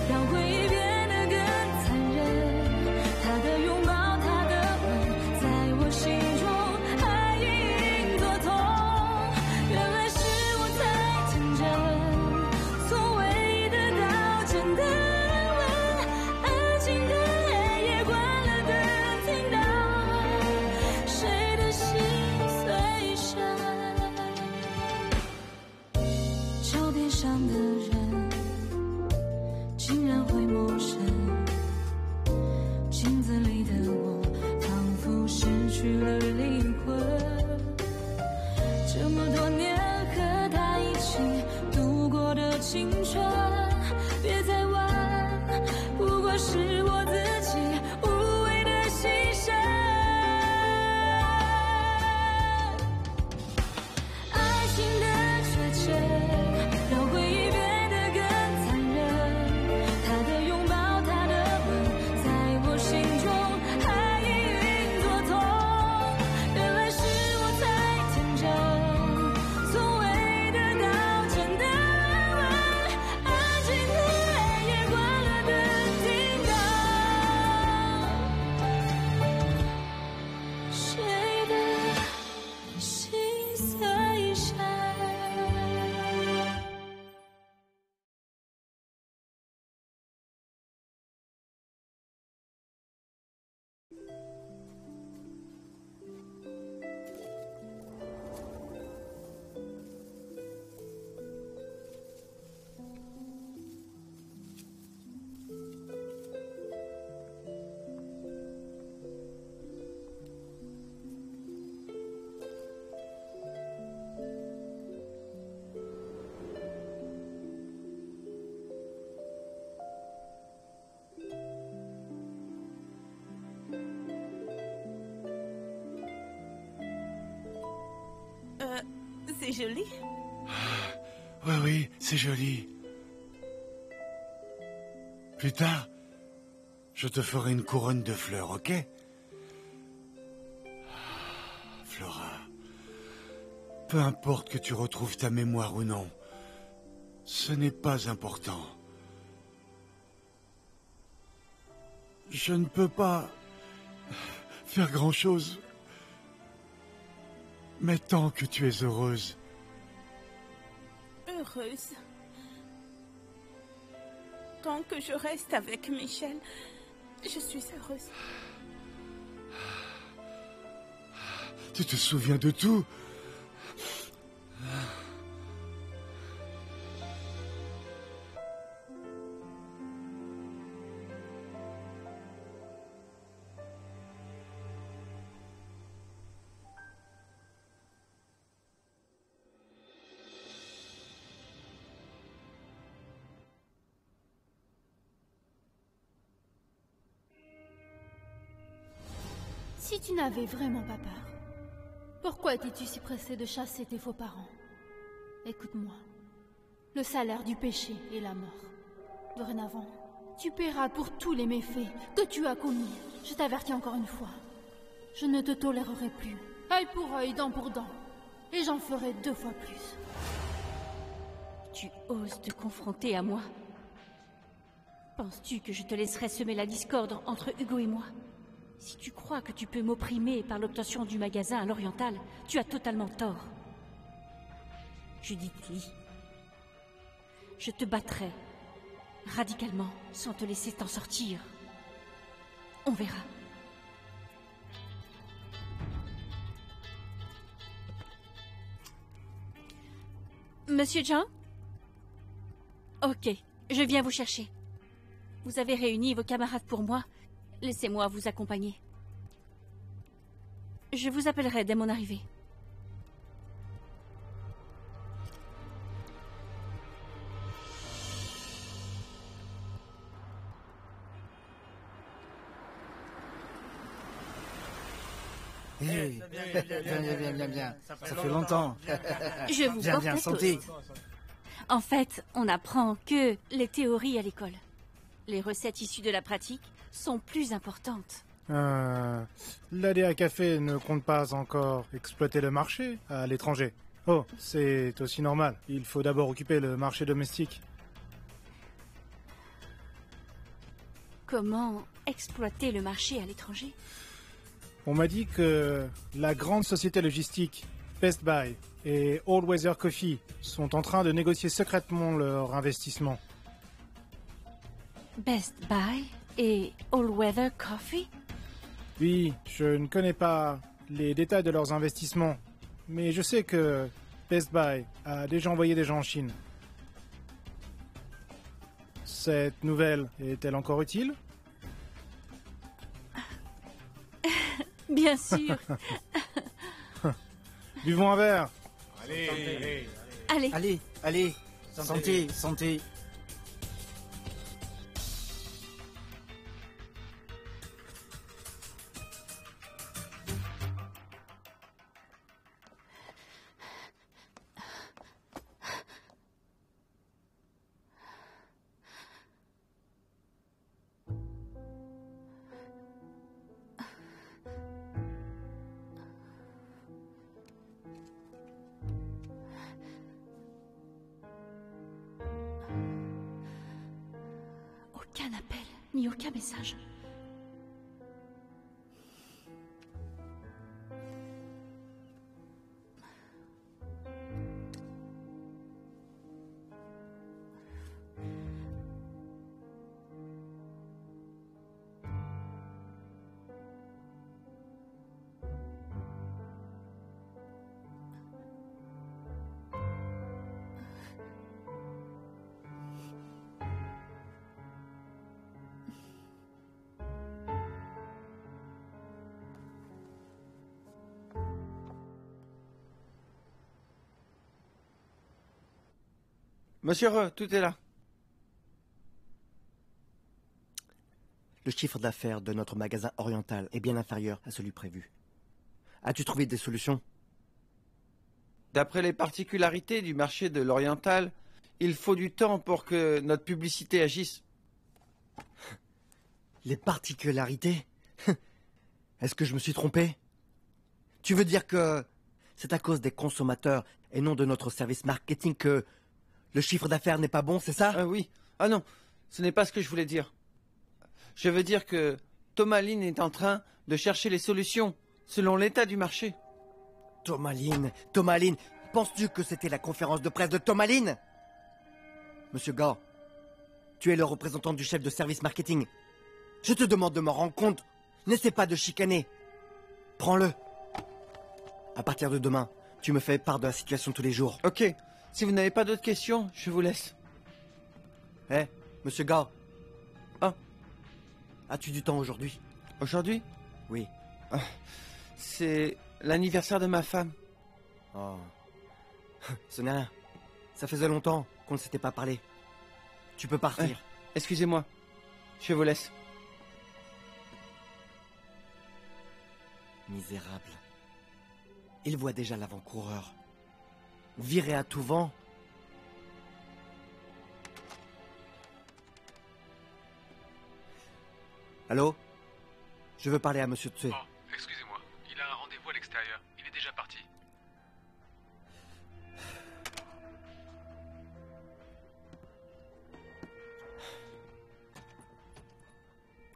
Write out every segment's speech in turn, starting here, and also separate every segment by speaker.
Speaker 1: 让回忆变得更残忍。他的拥抱，他的吻，在我心中还隐隐作痛。原来是我太天真，从未得到真的安稳。安静的黑夜，关了灯，听到谁的心碎声。照片上的人竟然会陌生，镜子里的我仿佛失去了灵魂。这么多年和他一起度过的青春，别再问，不过是我自己无谓的牺牲。爱情的确切，让回忆变得更残忍。他的拥抱，他的吻，在我心中还隐隐作痛。原来是我太天真，从未得到真的安稳。安静的黑夜，关了灯，听到谁的心碎声。
Speaker 2: C'est joli.
Speaker 3: Oui, oui, c'est joli. Plus tard, je te ferai une couronne de fleurs, ok? Flora, peu importe que tu retrouves ta mémoire ou non, ce n'est pas important. Je ne peux pas faire grand-chose. Mais tant que tu es heureuse...
Speaker 2: Heureuse. Tant que je reste avec Michel, je suis heureuse.
Speaker 3: Tu te souviens de tout?
Speaker 4: Si tu n'avais vraiment pas peur, pourquoi étais-tu si pressé de chasser tes faux parents? Écoute-moi. Le salaire du péché est la mort. Dorénavant, tu paieras pour tous les méfaits que tu as commis. Je t'avertis encore une fois. Je ne te tolérerai plus. Œil pour œil, dent pour dent. Et j'en ferai 2 fois plus.
Speaker 5: Tu oses te confronter à moi? Penses-tu que je te laisserai semer la discorde entre Hugo et moi? Si tu crois que tu peux m'opprimer par l'obtention du magasin à l'Oriental, tu as totalement tort. Judith Lee, je te battrai radicalement sans te laisser t'en sortir. On verra. Monsieur Zhang? Ok, je viens vous chercher. Vous avez réuni vos camarades pour moi. Laissez-moi vous accompagner. Je vous appellerai dès mon arrivée.
Speaker 6: Hey, bien. Ça fait longtemps.
Speaker 5: Je vous porte
Speaker 6: bien,
Speaker 5: à
Speaker 6: santé.
Speaker 5: toast. En fait, on n'apprend que les théories à l'école. Les recettes issues de la pratique sont plus importantes.
Speaker 7: L'ADA Café ne compte pas encore exploiter le marché à l'étranger. Oh, c'est aussi normal. Il faut d'abord occuper le marché domestique.
Speaker 5: Comment exploiter le marché à l'étranger?
Speaker 7: On m'a dit que la grande société logistique Best Buy et All Weather Coffee sont en train de négocier secrètement leur investissement.
Speaker 5: Best Buy et All Weather Coffee?
Speaker 7: Oui, je ne connais pas les détails de leurs investissements, mais je sais que Best Buy a déjà envoyé des gens en Chine. Cette nouvelle est-elle encore utile?
Speaker 5: Bien sûr.
Speaker 7: Buvons un verre.
Speaker 6: Allez,
Speaker 5: Allez,
Speaker 6: allez, allez. Santé, santé.
Speaker 5: aucun appel, ni aucun message.
Speaker 8: Monsieur Re, tout est là.
Speaker 9: Le chiffre d'affaires de notre magasin oriental est bien inférieur à celui prévu. As-tu trouvé des solutions?
Speaker 8: D'après les particularités du marché de l'oriental, il faut du temps pour que notre publicité agisse.
Speaker 9: Les particularités? Est-ce que je me suis trompé? Tu veux dire que c'est à cause des consommateurs et non de notre service marketing que le chiffre d'affaires n'est pas bon, c'est ça?
Speaker 8: Oui. Ah non, ce n'est pas ce que je voulais dire. Je veux dire que Tomaline est en train de chercher les solutions selon l'état du marché.
Speaker 9: Tomaline, penses-tu que c'était la conférence de presse de Tomaline? Monsieur Gant, tu es le représentant du chef de service marketing. Je te demande de m'en rendre compte. N'essaie pas de chicaner. Prends-le. À partir de demain, tu me fais part de la situation tous les jours.
Speaker 8: Ok, si vous n'avez pas d'autres questions, je vous laisse.
Speaker 9: Monsieur Gant.
Speaker 8: Ah.
Speaker 9: As-tu du temps aujourd'hui?
Speaker 8: Aujourd'hui?
Speaker 9: Oui.
Speaker 8: C'est l'anniversaire de ma femme.
Speaker 9: Oh. Ce n'est rien. Ça faisait longtemps qu'on ne s'était pas parlé. Tu peux partir.
Speaker 8: Excusez-moi. Je vous laisse.
Speaker 9: Misérable. Il voit déjà l'avant-coureur. Viré à tout vent. Allô? Je veux parler à Monsieur Tsue.
Speaker 10: Oh, excusez-moi. Il a un rendez-vous à l'extérieur. Il est déjà parti.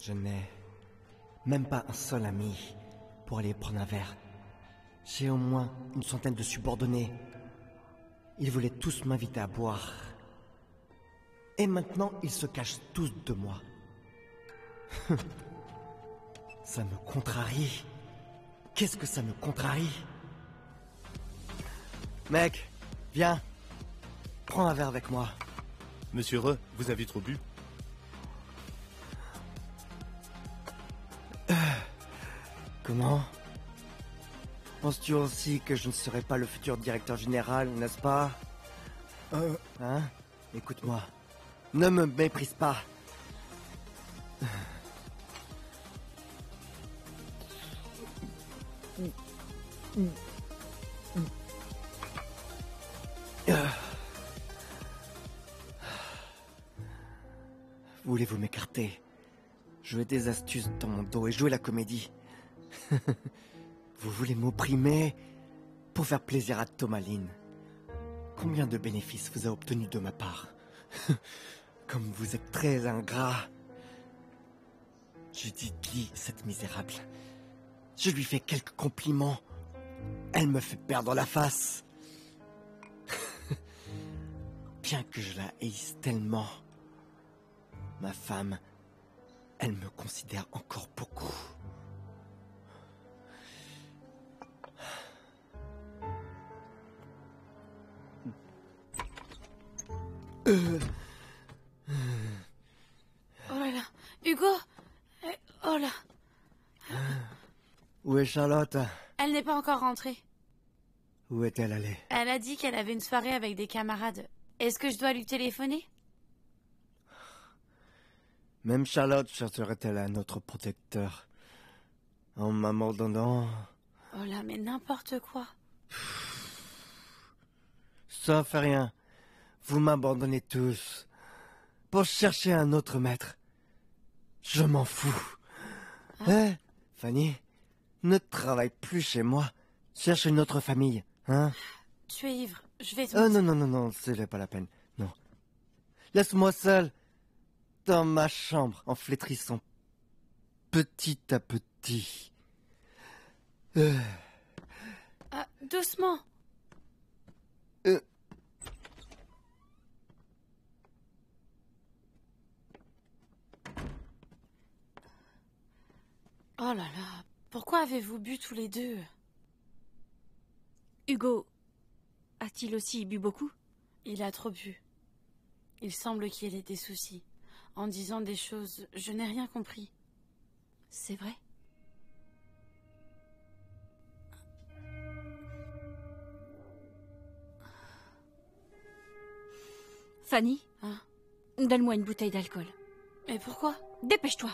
Speaker 9: Je n'ai même pas un seul ami pour aller prendre un verre. J'ai au moins une centaine de subordonnés. Ils voulaient tous m'inviter à boire. Et maintenant, ils se cachent tous de moi. Ça me contrarie. Qu'est-ce que ça me contrarie? Mec, viens. Prends un verre avec moi.
Speaker 11: Monsieur Re, vous avez trop bu?
Speaker 9: Comment? Penses-tu aussi que je ne serai pas le futur directeur général, n'est-ce pas? Hein? Écoute-moi. Ne me méprise pas. Voulez-vous m'écarter? Jouer des astuces dans mon dos et jouer la comédie. Vous voulez m'opprimer pour faire plaisir à Tomaline. Combien de bénéfices vous avez obtenus de ma part? Comme vous êtes très ingrat. Judith Lee, cette misérable. Je lui fais quelques compliments. Elle me fait perdre la face. Bien que je la haïsse tellement, ma femme, elle me considère encore beaucoup.
Speaker 2: Oh là là, Hugo Oh là.
Speaker 9: Où est Charlotte?
Speaker 2: Elle n'est pas encore rentrée.
Speaker 9: Où est-elle allée?
Speaker 2: Elle a dit qu'elle avait une soirée avec des camarades. Est-ce que je dois lui téléphoner?
Speaker 9: Même Charlotte chercherait-elle un autre protecteur? En m'abandonnant...
Speaker 2: Oh là, mais n'importe quoi.
Speaker 9: Ça fait rien. Vous m'abandonnez tous. Pour chercher un autre maître. Je m'en fous. Hein, Fanny? Ne travaille plus chez moi. Cherche une autre famille, hein?
Speaker 2: Tu es ivre. Je vais te...
Speaker 9: Oh non, non, non, non, ce n'est pas la peine. Non. Laisse-moi seul. Dans ma chambre, en flétrissant. Petit à petit.
Speaker 2: Ah, doucement. Oh là là, pourquoi avez-vous bu tous les deux?
Speaker 5: Hugo a-t-il aussi bu beaucoup?
Speaker 2: Il a trop bu. Il semble qu'il ait des soucis. En disant des choses, je n'ai rien compris.
Speaker 5: C'est vrai? Fanny,
Speaker 2: Hein?
Speaker 5: donne-moi une bouteille d'alcool.
Speaker 2: Mais pourquoi?
Speaker 5: Dépêche-toi.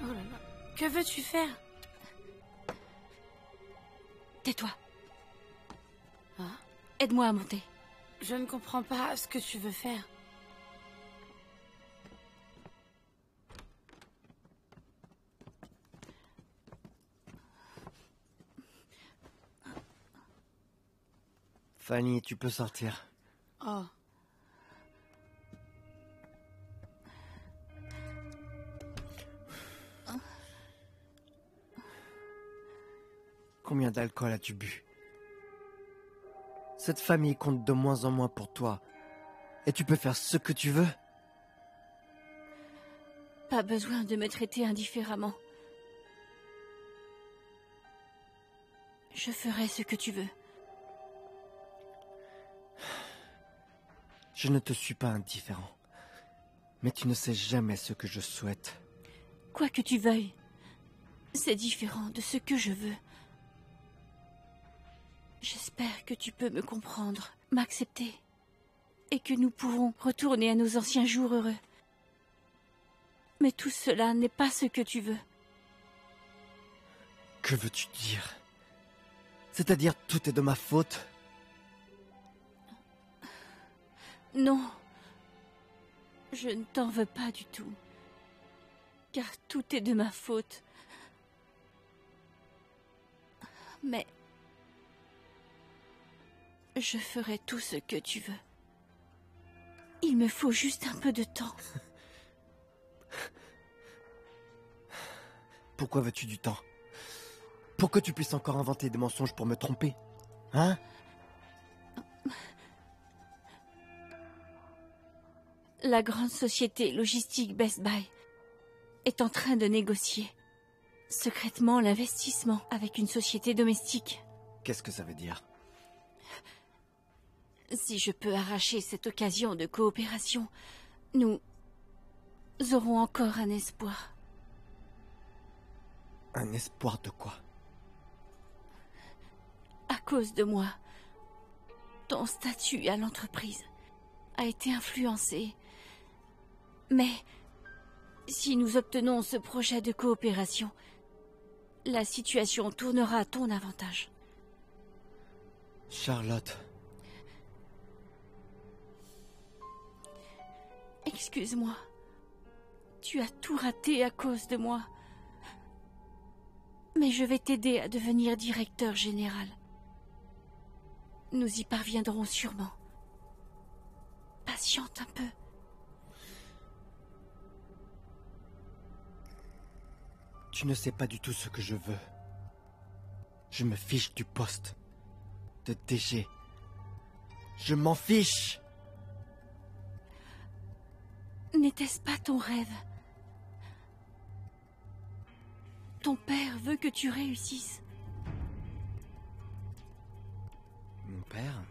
Speaker 2: Oh là là, que veux-tu faire?
Speaker 5: Tais-toi.
Speaker 2: Hein?
Speaker 5: Aide-moi à monter.
Speaker 2: Je ne comprends pas ce que tu veux faire.
Speaker 9: Fanny, tu peux sortir.
Speaker 2: Oh.
Speaker 9: Combien d'alcool as-tu bu? Cette famille compte de moins en moins pour toi. Et tu peux faire ce que tu veux?
Speaker 5: Pas besoin de me traiter indifféremment. Je ferai ce que tu veux.
Speaker 9: Je ne te suis pas indifférent. Mais tu ne sais jamais ce que je souhaite.
Speaker 5: Quoi que tu veuilles, c'est différent de ce que je veux. J'espère que tu peux me comprendre, m'accepter, et que nous pourrons retourner à nos anciens jours heureux. Mais tout cela n'est pas ce que tu veux.
Speaker 9: Que veux-tu dire? C'est-à-dire tout est de ma faute?
Speaker 5: Non, je ne t'en veux pas du tout, car tout est de ma faute. Mais je ferai tout ce que tu veux. Il me faut juste un peu de temps.
Speaker 9: Pourquoi veux-tu du temps? Pour que tu puisses encore inventer des mensonges pour me tromper? Hein?
Speaker 5: La grande société logistique Best Buy est en train de négocier secrètement l'investissement avec une société domestique.
Speaker 9: Qu'est-ce que ça veut dire?
Speaker 5: Si je peux arracher cette occasion de coopération, nous aurons encore un espoir.
Speaker 9: Un espoir de quoi?
Speaker 5: À cause de moi, ton statut à l'entreprise a été influencé. Mais si nous obtenons ce projet de coopération, la situation tournera à ton avantage.
Speaker 9: Charlotte.
Speaker 5: Excuse-moi. Tu as tout raté à cause de moi. Mais je vais t'aider à devenir directeur général. Nous y parviendrons sûrement. Patiente un peu.
Speaker 9: Tu ne sais pas du tout ce que je veux. Je me fiche du poste de DG. Je m'en fiche.
Speaker 5: N'était-ce pas ton rêve? Ton père veut que tu réussisses.
Speaker 9: Mon père?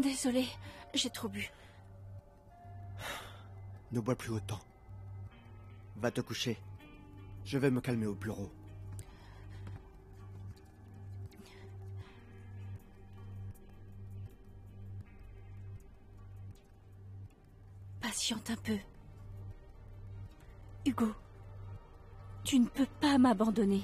Speaker 5: Désolée, j'ai trop bu.
Speaker 9: Ne bois plus autant. Va te coucher. Je vais me calmer au bureau.
Speaker 5: Patiente un peu. Hugo, tu ne peux pas m'abandonner.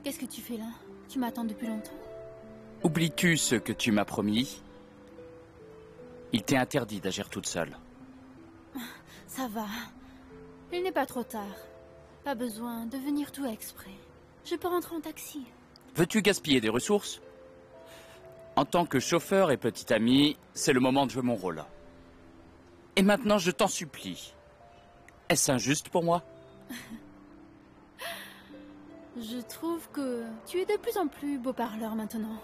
Speaker 4: Qu'est-ce que tu fais là? Tu m'attends depuis longtemps.
Speaker 12: Oublies-tu ce que tu m'as promis? Il t'est interdit d'agir toute seule.
Speaker 4: Ça va. Il n'est pas trop tard. Pas besoin de venir tout exprès. Je peux rentrer en taxi.
Speaker 12: Veux-tu gaspiller des ressources? En tant que chauffeur et petit ami, c'est le moment de jouer mon rôle. Et maintenant, je t'en supplie. Est-ce injuste pour moi?
Speaker 4: Je trouve que tu es de plus en plus beau parleur maintenant.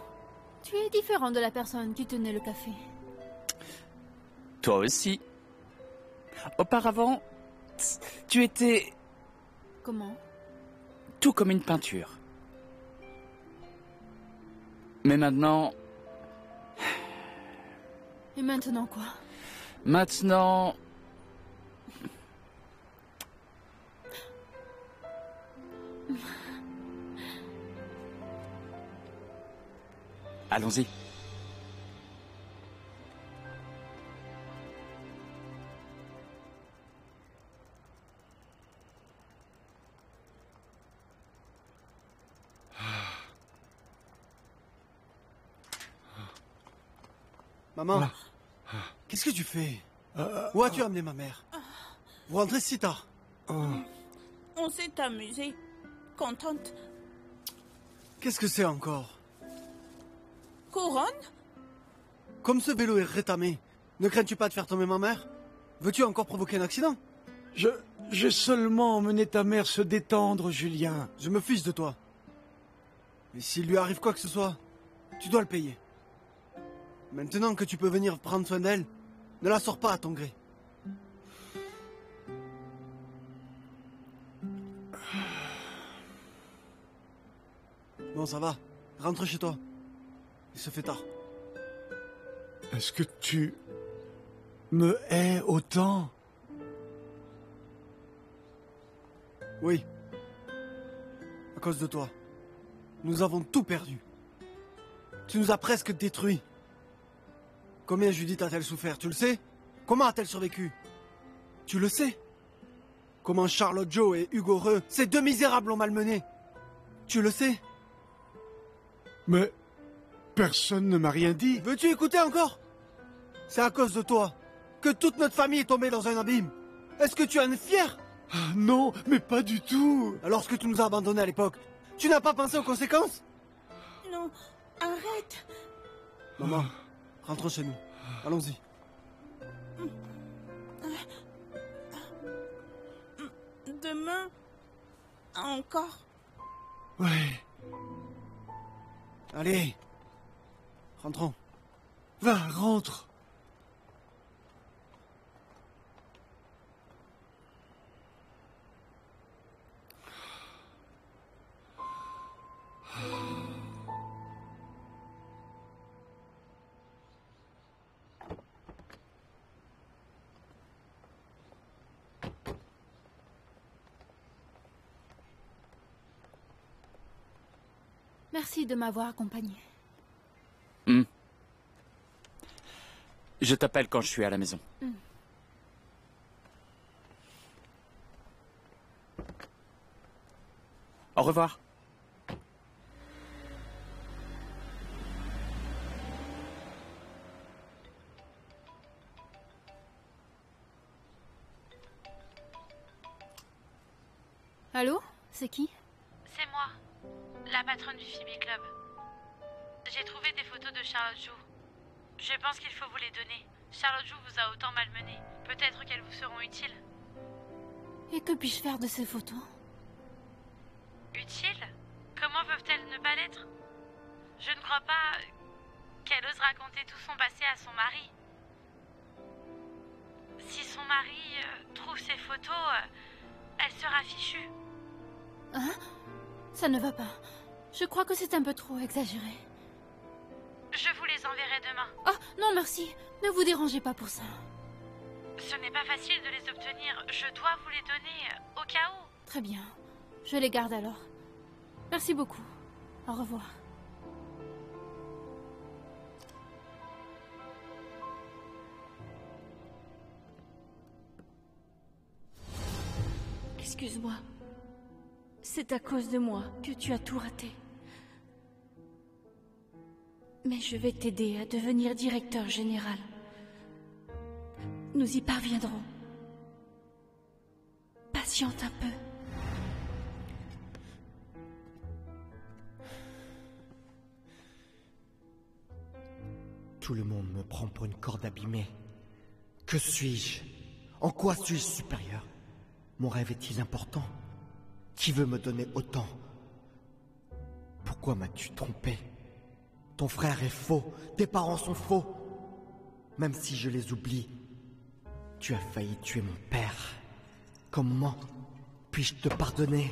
Speaker 4: Tu es différent de la personne qui tenait le café.
Speaker 12: Toi aussi. Auparavant, tu étais...
Speaker 4: Comment?
Speaker 12: Tout comme une peinture. Mais maintenant...
Speaker 4: Et maintenant quoi?
Speaker 12: Maintenant... Allons-y.
Speaker 6: Maman, qu'est-ce que tu fais? Où as-tu amené ma mère? Vous rentrez si tard?
Speaker 13: On s'est amusé. Contente.
Speaker 6: Qu'est-ce que c'est encore?
Speaker 13: Couronne?
Speaker 6: Comme ce vélo est rétamé, ne crains-tu pas de faire tomber ma mère? Veux-tu encore provoquer un accident?
Speaker 3: J'ai seulement emmené ta mère se détendre, Julien.
Speaker 6: Je me fiche de toi. Mais s'il lui arrive quoi que ce soit, tu dois le payer. Maintenant que tu peux venir prendre soin d'elle, ne la sors pas à ton gré. Bon, ça va. Rentre chez toi. Il se fait tard.
Speaker 3: Est-ce que tu me hais autant?
Speaker 6: Oui. À cause de toi. Nous avons tout perdu. Tu nous as presque détruits. Combien Judith a-t-elle souffert, tu le sais? Comment a-t-elle survécu? Tu le sais? Comment Charlotte Joe et Hugo Reux, ces deux misérables, l'ont malmenée? Tu le sais?
Speaker 3: Mais personne ne m'a rien dit.
Speaker 6: Veux-tu écouter encore? C'est à cause de toi que toute notre famille est tombée dans un abîme. Est-ce que tu en es fier?
Speaker 3: Non, mais pas du tout.
Speaker 6: Alors que tu nous as abandonnés à l'époque, tu n'as pas pensé aux conséquences?
Speaker 13: Non, arrête.
Speaker 6: Maman, rentrons chez nous. Allons-y.
Speaker 13: Demain, encore.
Speaker 3: Ouais.
Speaker 6: Allez, rentrons.
Speaker 3: Va, rentre.
Speaker 4: Merci de m'avoir accompagné.
Speaker 12: Je t'appelle quand je suis à la maison. Au revoir.
Speaker 4: Allô? C'est qui?
Speaker 2: C'est moi, la patronne du Phoebe Club. J'ai trouvé des photos de Charlotte Joux. Je pense qu'il faut vous les donner. Charlotte Joux vous a autant malmené. Peut-être qu'elles vous seront utiles.
Speaker 4: Et que puis-je faire de ces photos?
Speaker 2: Utiles? Comment peuvent-elles ne pas l'être? Je ne crois pas qu'elle ose raconter tout son passé à son mari. Si son mari trouve ces photos, elle sera fichue.
Speaker 4: Hein? Ça ne va pas. Je crois que c'est un peu trop exagéré.
Speaker 2: Je vous les enverrai demain.
Speaker 4: Ah, non merci. Ne vous dérangez pas pour ça.
Speaker 2: Ce n'est pas facile de les obtenir. Je dois vous les donner au cas où.
Speaker 4: Très bien. Je les garde alors. Merci beaucoup. Au revoir.
Speaker 5: Excuse-moi. C'est à cause de moi que tu as tout raté. Mais je vais t'aider à devenir directeur général. Nous y parviendrons. Patiente un peu.
Speaker 9: Tout le monde me prend pour une corde abîmée. Que suis-je? En quoi suis-je supérieur? Mon rêve est-il important? Qui veut me donner autant? Pourquoi m'as-tu trompé? Ton frère est faux, tes parents sont faux. Même si je les oublie, tu as failli tuer mon père. Comment puis-je te pardonner?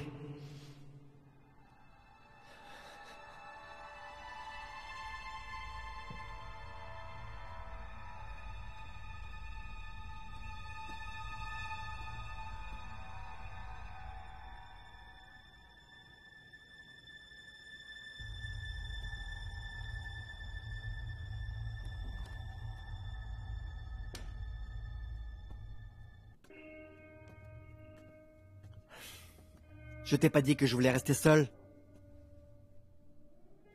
Speaker 9: Je t'ai pas dit que je voulais rester seul?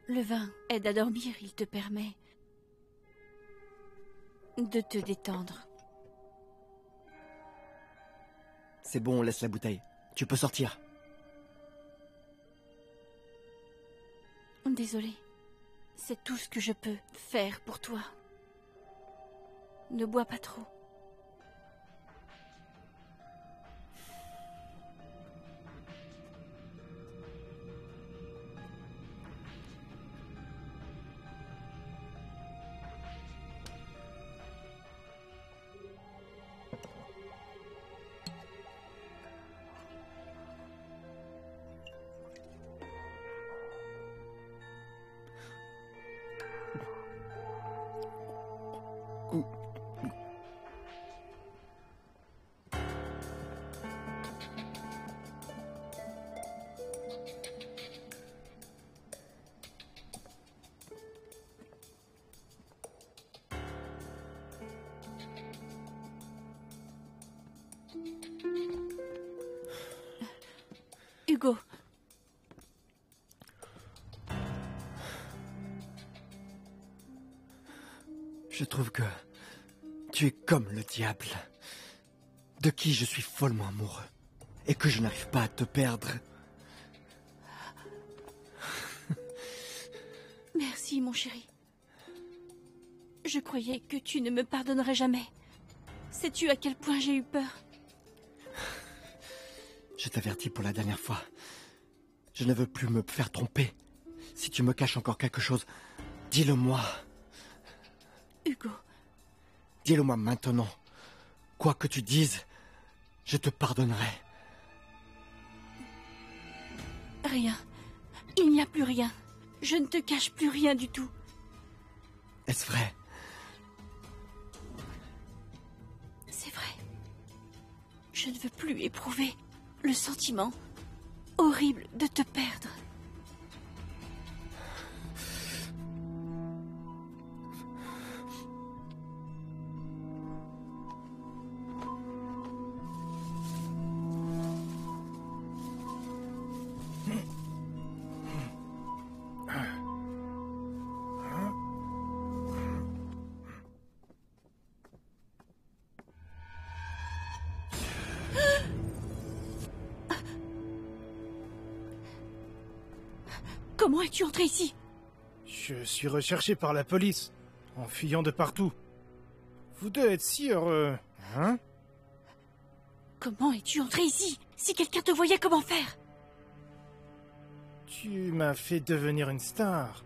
Speaker 5: Le vin aide à dormir, il te permet de te détendre.
Speaker 9: C'est bon, laisse la bouteille. Tu peux sortir.
Speaker 5: Désolée. C'est tout ce que je peux faire pour toi. Ne bois pas trop. Hugo.
Speaker 9: Je trouve que tu es comme le diable, de qui je suis follement amoureux, et que je n'arrive pas à te perdre.
Speaker 5: Merci, mon chéri. Je croyais que tu ne me pardonnerais jamais. Sais-tu à quel point j'ai eu peur?
Speaker 9: Je t'avertis pour la dernière fois. Je ne veux plus me faire tromper. Si tu me caches encore quelque chose, dis-le-moi.
Speaker 5: Hugo.
Speaker 9: Dis-le-moi maintenant. Quoi que tu dises, je te pardonnerai.
Speaker 5: Rien. Il n'y a plus rien. Je ne te cache plus rien du tout.
Speaker 9: Est-ce vrai?
Speaker 5: C'est vrai. Je ne veux plus éprouver le sentiment horrible de te perdre. Comment es-tu entré ici?
Speaker 7: Je suis recherché par la police, en fuyant de partout. Vous deux êtes si heureux, hein?
Speaker 5: Comment es-tu entré ici? Si quelqu'un te voyait, comment faire?
Speaker 7: Tu m'as fait devenir une star.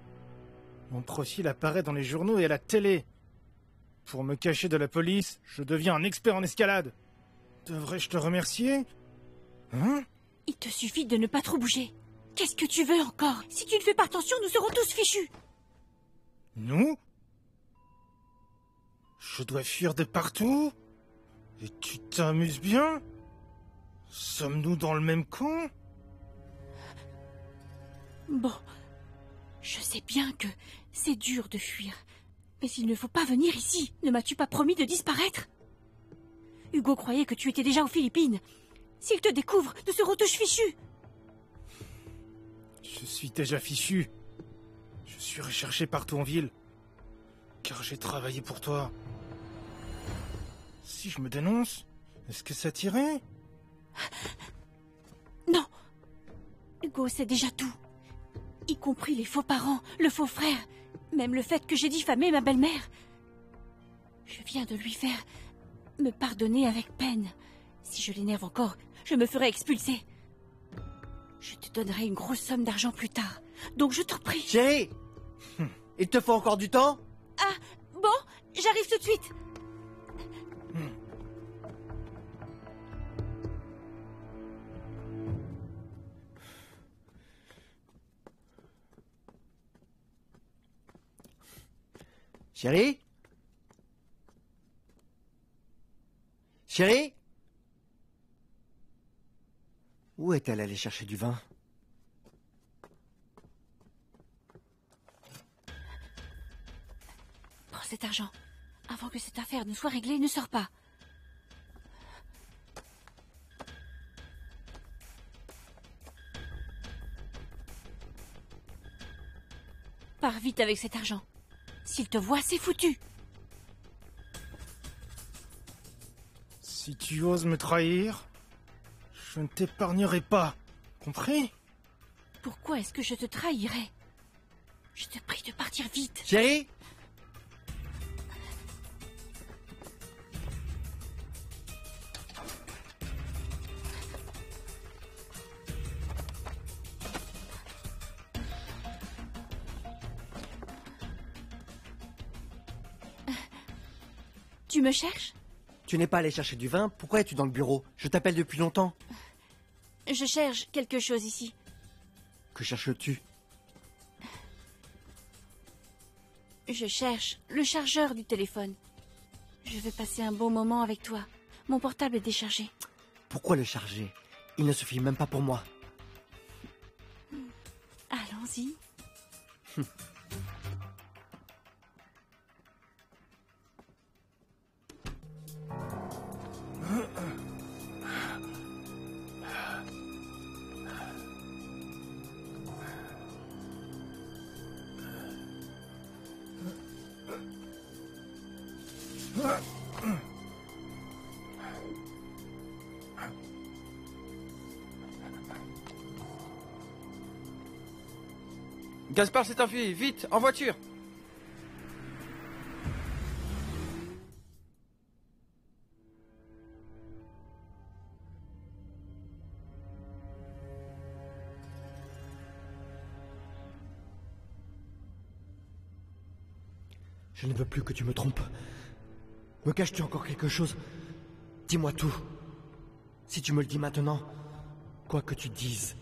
Speaker 7: Mon profil apparaît dans les journaux et à la télé. Pour me cacher de la police, je deviens un expert en escalade. Devrais-je te remercier? Hein?
Speaker 5: Il te suffit de ne pas trop bouger. Qu'est-ce que tu veux encore? Si tu ne fais pas attention, nous serons tous fichus.
Speaker 7: Nous? Je dois fuir de partout? Et tu t'amuses bien? Sommes-nous dans le même camp?
Speaker 5: Bon, je sais bien que c'est dur de fuir. Mais il ne faut pas venir ici. Ne m'as-tu pas promis de disparaître? Hugo croyait que tu étais déjà aux Philippines. S'il te découvre, nous serons tous fichus.
Speaker 7: Je suis déjà fichu. Je suis recherché partout en ville. Car j'ai travaillé pour toi. Si je me dénonce, est-ce que ça t'irait?
Speaker 5: Non. Hugo sait déjà tout. Y compris les faux parents, le faux frère, même le fait que j'ai diffamé ma belle-mère. Je viens de lui faire me pardonner avec peine. Si je l'énerve encore, je me ferai expulser. Je te donnerai une grosse somme d'argent plus tard. Donc je t'en prie.
Speaker 9: Chérie, il te faut encore du temps?
Speaker 5: Ah, bon, j'arrive tout de suite.
Speaker 9: Chérie? Chérie? Où est-elle allée chercher du vin?
Speaker 5: Prends cet argent. Avant que cette affaire ne soit réglée, ne sors pas. Pars vite avec cet argent. S'il te voit, c'est foutu.
Speaker 7: Si tu oses me trahir, je ne t'épargnerai pas. Compris?
Speaker 5: Pourquoi est-ce que je te trahirais? Je te prie de partir vite.
Speaker 9: Chérie?
Speaker 5: Tu me cherches?
Speaker 9: Tu n'es pas allé chercher du vin? Pourquoi es-tu dans le bureau? Je t'appelle depuis longtemps.
Speaker 5: Je cherche quelque chose ici.
Speaker 9: Que cherches-tu?
Speaker 5: Je cherche le chargeur du téléphone. Je veux passer un bon moment avec toi. Mon portable est déchargé.
Speaker 9: Pourquoi le charger? Il ne suffit même pas pour moi.
Speaker 5: Allons-y.
Speaker 8: Gaspard s'est enfui, vite, en voiture!
Speaker 9: Je ne veux plus que tu me trompes. Me caches-tu encore quelque chose? Dis-moi tout. Si tu me le dis maintenant, quoi que tu dises,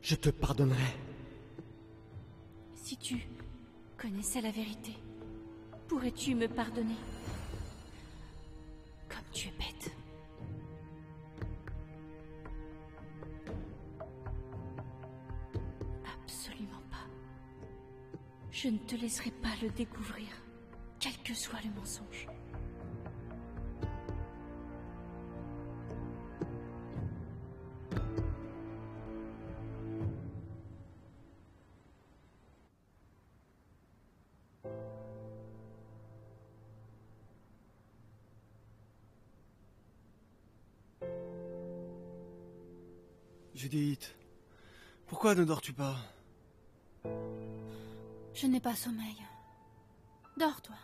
Speaker 9: je te pardonnerai.
Speaker 5: Si tu connaissais la vérité, pourrais-tu me pardonner? Comme tu es bête. Absolument pas. Je ne te laisserai pas le découvrir, quel que soit le mensonge.
Speaker 6: Judith, pourquoi ne dors-tu pas?
Speaker 4: Je n'ai pas sommeil. Dors, toi.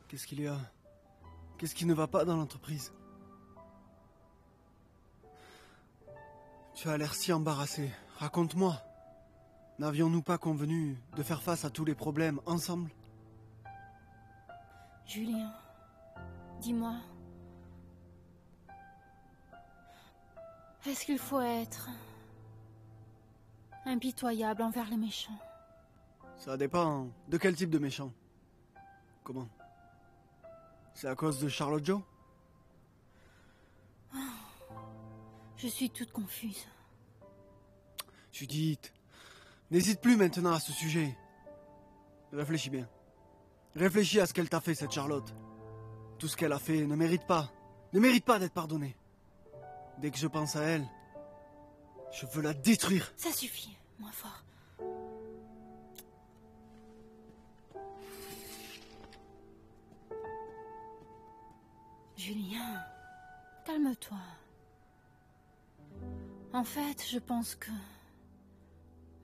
Speaker 6: Qu'est-ce qu'il y a? Qu'est-ce qui ne va pas dans l'entreprise? Tu as l'air si embarrassé. Raconte-moi. N'avions-nous pas convenu de faire face à tous les problèmes ensemble?
Speaker 4: Julien, dis-moi. Est-ce qu'il faut être impitoyable envers les méchants?
Speaker 6: Ça dépend de quel type de méchant. Comment? C'est à cause de Charlotte Joe?
Speaker 4: Je suis toute confuse.
Speaker 6: Judith, n'hésite plus maintenant à ce sujet. Réfléchis bien. Réfléchis à ce qu'elle t'a fait, cette Charlotte. Tout ce qu'elle a fait ne mérite pas d'être pardonné. Dès que je pense à elle, je veux la détruire.
Speaker 4: Ça suffit, moins fort. Julien, calme-toi. En fait, je pense que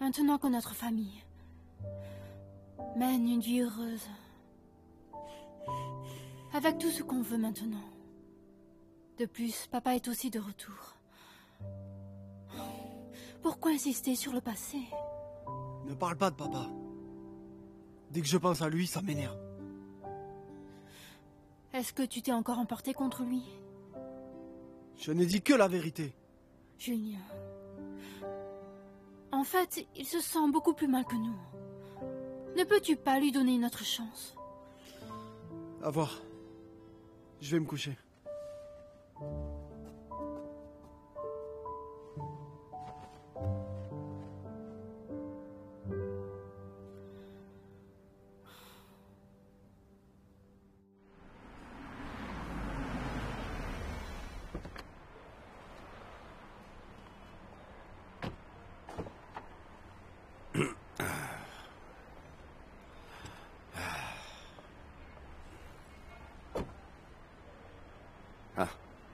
Speaker 4: maintenant que notre famille mène une vie heureuse, avec tout ce qu'on veut maintenant. De plus, papa est aussi de retour. Pourquoi insister sur le passé?
Speaker 6: Ne parle pas de papa. Dès que je pense à lui, ça m'énerve.
Speaker 4: Est-ce que tu t'es encore emporté contre lui?
Speaker 6: Je n'ai dit que la vérité.
Speaker 4: Julien. En fait, il se sent beaucoup plus mal que nous. Ne peux-tu pas lui donner une autre chance?
Speaker 6: À voir. Je vais me coucher.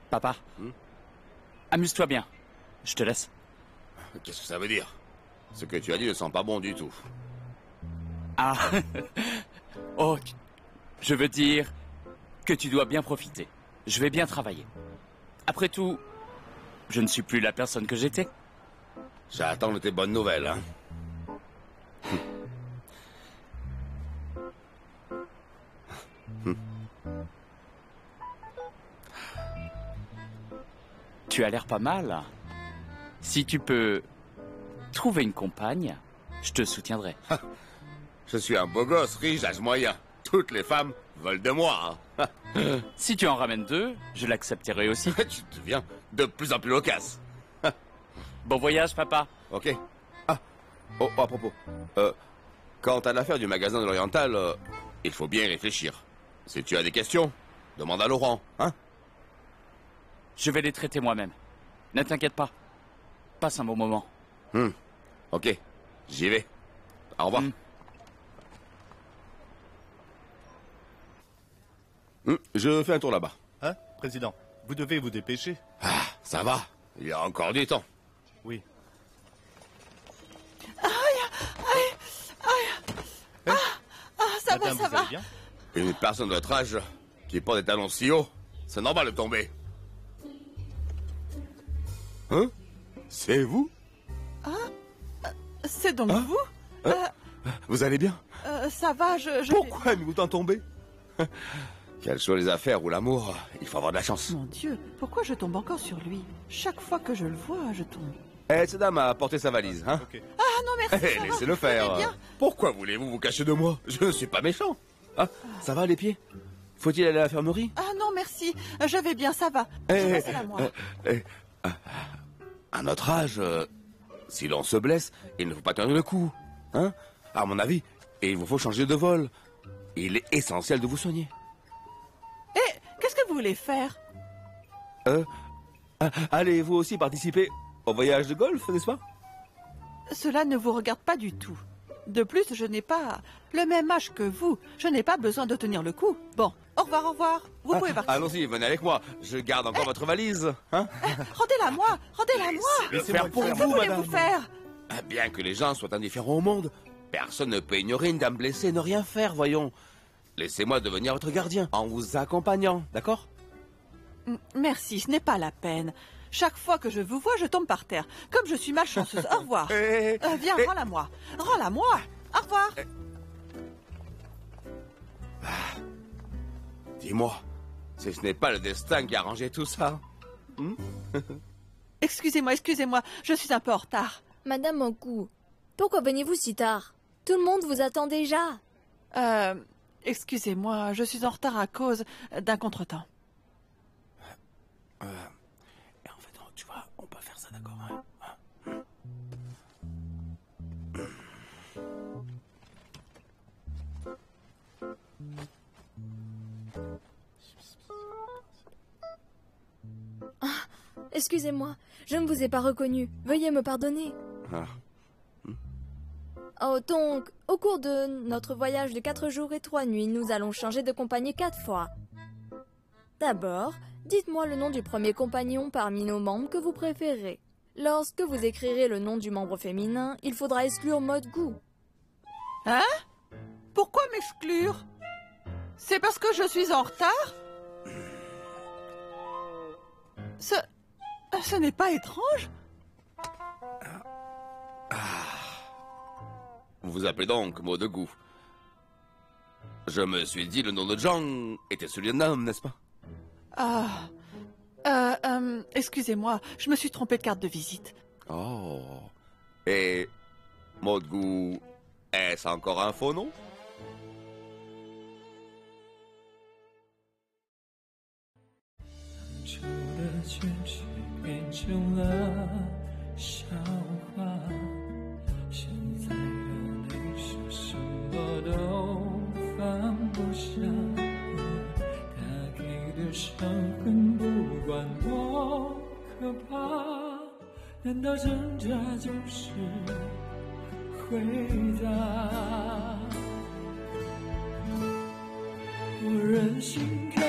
Speaker 12: Papa, amuse-toi bien. Je te laisse.
Speaker 14: Qu'est-ce que ça veut dire? Ce que tu as dit ne sent pas bon du tout.
Speaker 12: Ah. Oh, je veux dire que tu dois bien profiter. Je vais bien travailler. Après tout, je ne suis plus la personne que j'étais.
Speaker 14: J'attends de tes bonnes nouvelles, hein.
Speaker 12: Tu as l'air pas mal. Si tu peux trouver une compagne, je te soutiendrai.
Speaker 14: Je suis un beau gosse, riche, âge moyen. Toutes les femmes veulent de moi. Hein.
Speaker 12: Si tu en ramènes deux, je l'accepterai aussi.
Speaker 14: Tu deviens de plus en plus loquace.
Speaker 12: Bon voyage, papa.
Speaker 14: Ok. Ah, oh, à propos. Quant à l'affaire du magasin de l'Oriental, il faut bien y réfléchir. Si tu as des questions, demande à Laurent, hein?
Speaker 12: Je vais les traiter moi-même. Ne t'inquiète pas. Passe un bon moment.
Speaker 14: Ok, j'y vais. Au revoir. Je fais un tour là-bas.
Speaker 11: Hein, président? Vous devez vous dépêcher.
Speaker 14: Ah, ça va. Il y a encore du temps.
Speaker 11: Oui.
Speaker 13: Ça va,
Speaker 11: Madame,
Speaker 13: ça
Speaker 11: vous allez
Speaker 13: va.
Speaker 11: bien?
Speaker 14: Une personne de notre âge qui porte des talons si hauts, c'est normal de tomber. Hein? C'est vous?
Speaker 13: C'est donc vous?
Speaker 14: Vous allez bien?
Speaker 13: Ça va, je...
Speaker 14: Pourquoi aimez-vous tant tomber? Quelles soient les affaires ou l'amour, il faut avoir de la chance.
Speaker 13: Mon Dieu, pourquoi je tombe encore sur lui? Chaque fois que je le vois, je tombe.
Speaker 14: Cette dame a apporté sa valise, hein?
Speaker 13: Ah non, merci, ça va.
Speaker 14: Laissez-le faire.
Speaker 13: Bien.
Speaker 14: Pourquoi voulez-vous vous cacher de moi? Je ne suis pas méchant. Ah, ça va les pieds? Faut-il aller à l'infirmerie?
Speaker 13: Ah non, merci. Je vais bien, ça va. C'est à moi.
Speaker 14: À notre âge, si l'on se blesse, il ne faut pas tenir le coup. Hein? À mon avis, il vous faut changer de vol. Il est essentiel de vous soigner.
Speaker 13: Qu'est-ce que vous voulez faire?
Speaker 14: Allez, vous aussi participer au voyage de golf, n'est-ce pas?
Speaker 13: Cela ne vous regarde pas du tout. De plus, je n'ai pas le même âge que vous. Je n'ai pas besoin de tenir le coup. Bon, au revoir, au revoir. Vous pouvez partir.
Speaker 14: Allons-y, venez avec moi. Je garde encore votre valise. Hein?
Speaker 13: Rendez-la moi. Rendez-la moi.
Speaker 14: Laissez-moi faire pour
Speaker 13: Que
Speaker 14: vous, madame.
Speaker 13: voulez-vous faire?
Speaker 14: Bien que les gens soient indifférents au monde, personne ne peut ignorer une dame blessée et ne rien faire, voyons. Laissez-moi devenir votre gardien, en vous accompagnant, d'accord?
Speaker 13: Merci, ce n'est pas la peine. Chaque fois que je vous vois, je tombe par terre. Comme je suis malchanceuse. Au revoir. Viens, rends-la moi. Rends-la moi. Au revoir.
Speaker 14: Dis-moi, si ce n'est pas le destin qui a arrangé tout ça.
Speaker 13: Excusez-moi, je suis un peu en retard.
Speaker 15: Madame Oku, pourquoi venez-vous si tard? Tout le monde vous attend déjà.
Speaker 13: Excusez-moi, je suis en retard à cause d'un contretemps.
Speaker 14: Et en fait, tu vois, on peut faire ça, d'accord, hein?
Speaker 15: Excusez-moi, je ne vous ai pas reconnu. Veuillez me pardonner. Oh, donc, au cours de notre voyage de 4 jours et 3 nuits, nous allons changer de compagnie 4 fois. D'abord, dites-moi le nom du premier compagnon parmi nos membres que vous préférez. Lorsque vous écrirez le nom du membre féminin, il faudra exclure Maud Gu.
Speaker 13: Hein? Pourquoi m'exclure? C'est parce que je suis en retard? Ce n'est pas étrange?
Speaker 14: Vous vous appelez donc Maud Gu. Je me suis dit le nom de Zhang était celui d'un homme, n'est-ce pas?
Speaker 13: Excusez-moi, je me suis trompée de carte de visite.
Speaker 14: Oh. Et Maud Gu, est-ce encore un faux nom?
Speaker 1: 伤痕不管多可怕，难道挣扎就是回答？我忍心看